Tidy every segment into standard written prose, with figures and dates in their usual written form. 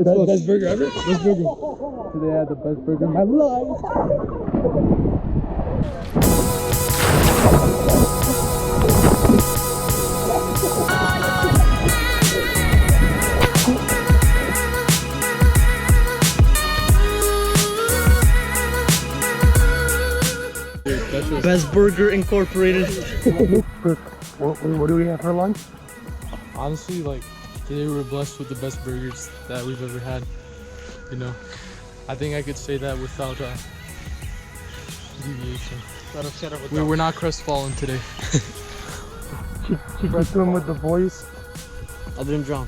Best burger ever? Best burger. Today I had the best burger in my life. Best Burger Incorporated. What do we have for lunch? Honestly, like, today we were blessed with the best burgers that we've ever had. You know, I think I could say that without deviation. We're not crestfallen today. She got to him with the voice. I didn't drown.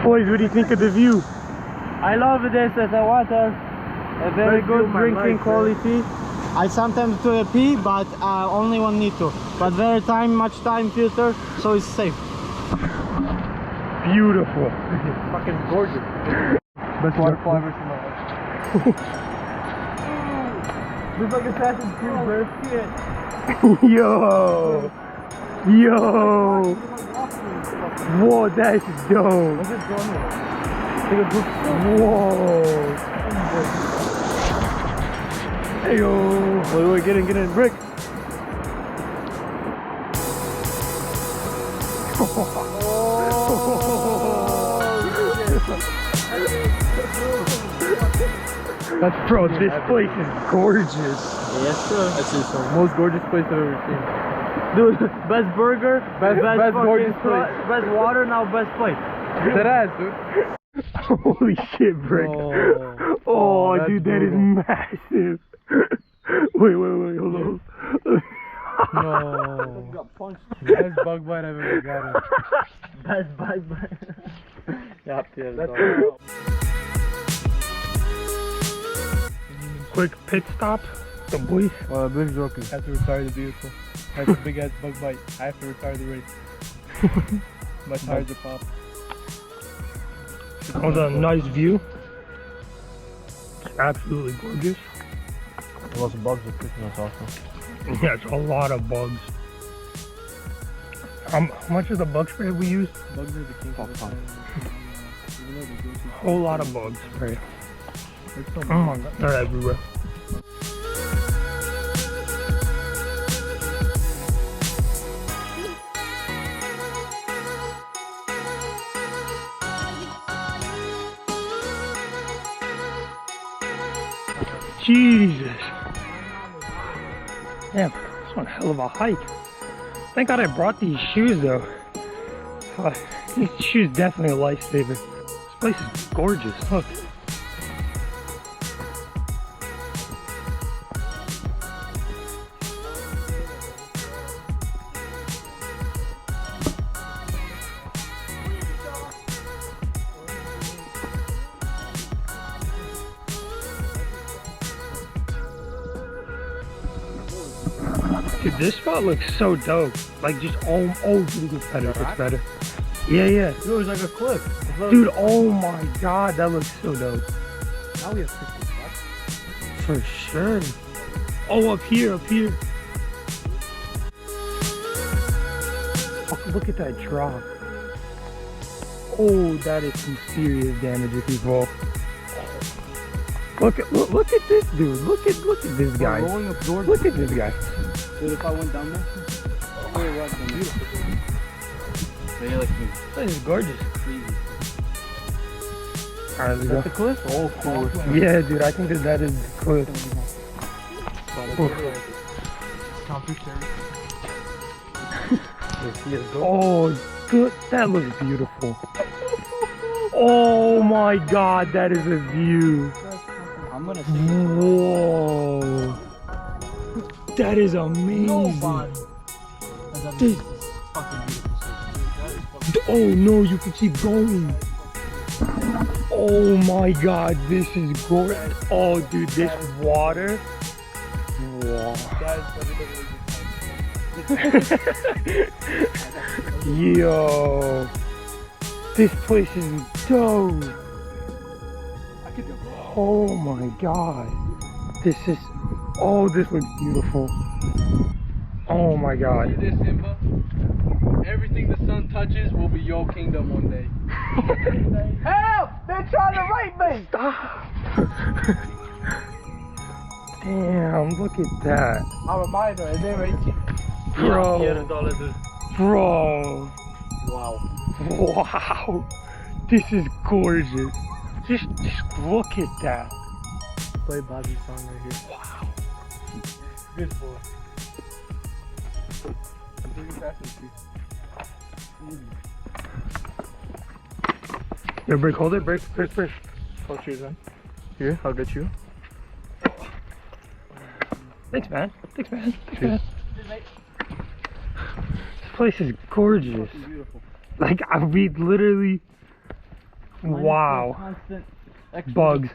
Boys, what do you think of the view? I love this as a water. A very good drinking quality. I sometimes do a pee, but only when need to. But very much time filter, so it's safe. Beautiful. Fucking gorgeous. Best waterfall I've ever seen in my life. Looks like Assassin's Creed, bro. Yo! Yo! Whoa, that's dope! Whoa! Hey yo! Wait, get in, Brick! Bro, this place is gorgeous. Yes, sir. That's the most gorgeous place I've ever seen. Dude, best burger, best gorgeous place. best water, now best place. That ass, dude. Holy shit, Brick. Oh, dude, that is massive. Wait, hold on. No. Got punched. Best bug bite I've ever gotten. Best bite. That's Quick pit stop. The boys. Well, big joke is I have to retire the vehicle. That's a big ass bug bite. I have to retire the race. My tires are popped. Hold on, nice view. Absolutely gorgeous. Lots of bugs are kicking us off. Yeah, it's a lot of bugs. How much of the bug spray have we used? Bugs are the king of the time. Whole lot of bug spray. Oh my god, they're everywhere. Jesus. Damn, that's one hell of a hike. Thank God I brought these shoes though. These shoes definitely a lifesaver. This place is gorgeous, look. Dude, this spot looks so dope. Like just oh dude, it's better. Yeah. Dude, it was like a cliff. Dude, oh my god, that looks so dope. Now we have 50 spots. For sure. Oh, up here. Oh, look at that drop. Oh, that is some serious damage if you fall. Look at this dude. Look at this guy. Look at this guy. Dude, if I went down there, it was beautiful. They like me. This is gorgeous. Crazy. Alright, let's go. The cliff? Oh, cool. Yeah, dude, I think that is the cliff. Oh, good. That looks beautiful. Oh my god, that is a view. I'm gonna see. Whoa. That is amazing. Dude. Oh no, you can keep going. Oh my god, this is gorgeous. Oh dude, this water. Wow. Yo, this place is dope. Oh my god, this is, oh, this looks beautiful. Oh my god. See this, Simba? Everything the sun touches will be your kingdom one day. Help! They're trying to rape me! Stop. Damn, look at that. I'm a minor and they're 18. Bro. Bro. Wow. Wow. This is gorgeous. Just look at that. Play Bobby's song right here. Wow. Good boy. Here, break, hold it, break. Hold yours on. Here, I'll get you. Thanks, man. This place is gorgeous. Beautiful. Like, we literally, wow. Bugs.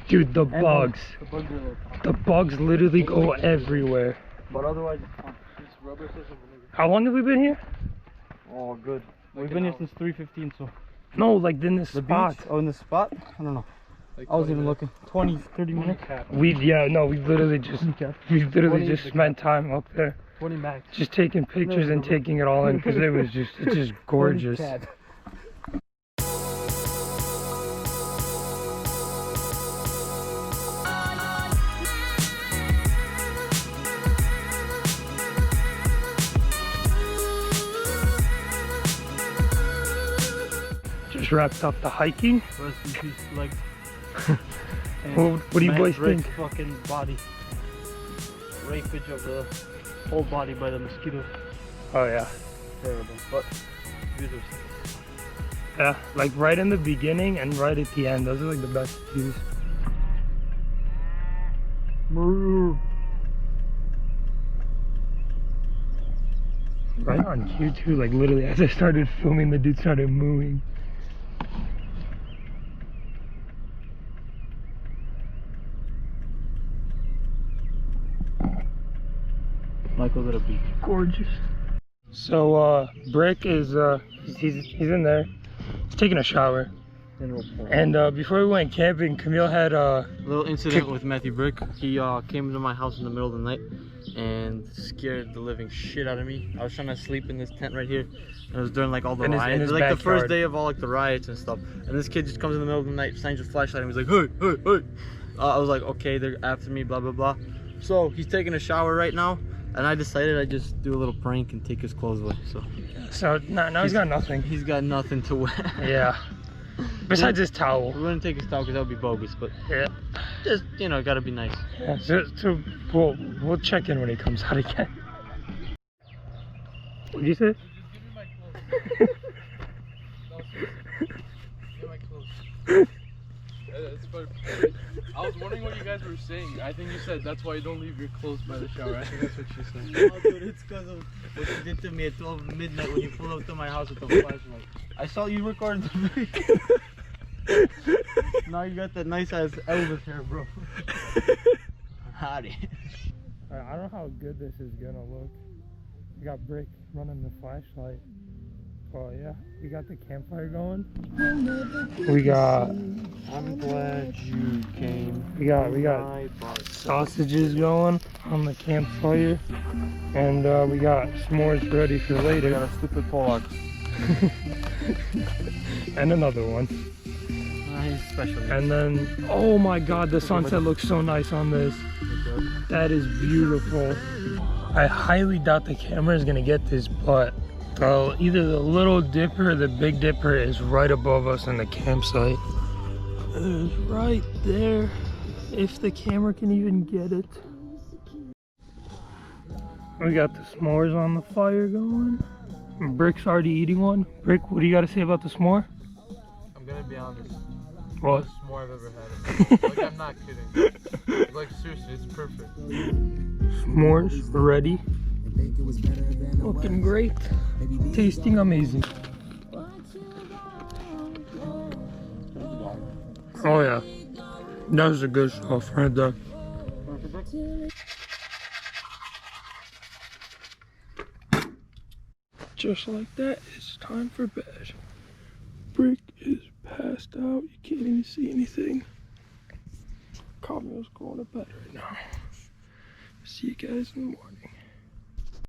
Dude, the bugs. The bugs literally go everywhere. But otherwise, it's fun. Rubber system. How long have we been here? Oh, good. We've been here since 3:15, so. No, like in this The spot. beach? Oh, in the spot? I don't know. Like I was 20 even minutes. looking. 20, 30 minutes. We literally just spent time up there, 20 max. just taking pictures and taking it all in, because it's just gorgeous. Just wrapped up the hiking. Rest in peace, legs. What do you boys think? Fucking body. Rapage of the whole body by the mosquitoes. Oh yeah. Terrible. But views are sick. Yeah, like right in the beginning and right at the end. Those are like the best views. Right on cue too, like literally as I started filming, the dude started mooing. Michael's at a beach. Gorgeous. So Brick is he's in there. He's taking a shower. And before we went camping, Camille had a little incident with Matthew Brick. He came into my house in the middle of the night and scared the living shit out of me. I was trying to sleep in this tent right here, and it was during like all the riots. It was like the first day of all like the riots and stuff. And this kid just comes in the middle of the night, shines a flashlight, and he's like, hey. I was like, okay, they're after me, blah blah blah. So he's taking a shower right now, and I decided I'd just do a little prank and take his clothes away. So now he's got nothing. He's got nothing to wear. Yeah. Besides his towel. We wouldn't take his towel because that would be bogus, but yeah, just, you know, gotta be nice. Yeah, so we'll check in when he comes out again. What did you say? Just give me my clothes. No, seriously. Give me my clothes. That's funny. I was wondering what you guys were saying. I think you said that's why you don't leave your clothes by the shower. I think that's what you said. No, dude, it's because of what you did to me at 12 midnight when you pulled up to my house with the flashlight. I saw you recording the video. Now you got that nice ass Elvis hair, bro. Howdy. I don't know how good this is gonna look. We got Brick running the flashlight. Oh yeah, we got the campfire going. We got. I'm glad you came. We got sausages going on the campfire, and we got s'mores ready for later. Got a stupid Pollock. And another one. He's special. And then, oh my god, the sunset looks so nice on this. That is beautiful. I highly doubt the camera is gonna get this, but either the Little Dipper or the Big Dipper is right above us in the campsite. It is right there, if the camera can even get it. We got the s'mores on the fire going. Brick's already eating one. Brick, what do you got to say about the s'more? I'm gonna be honest. What? Best s'more I've ever had. Like, I'm not kidding. Like, seriously, it's perfect. S'mores ready. Looking great. Tasting amazing. Oh yeah. That was a good stuff right there. just like that, it's time for bed. Brick is passed out. You can't even see anything. Camille's going to bed right now. See you guys in the morning.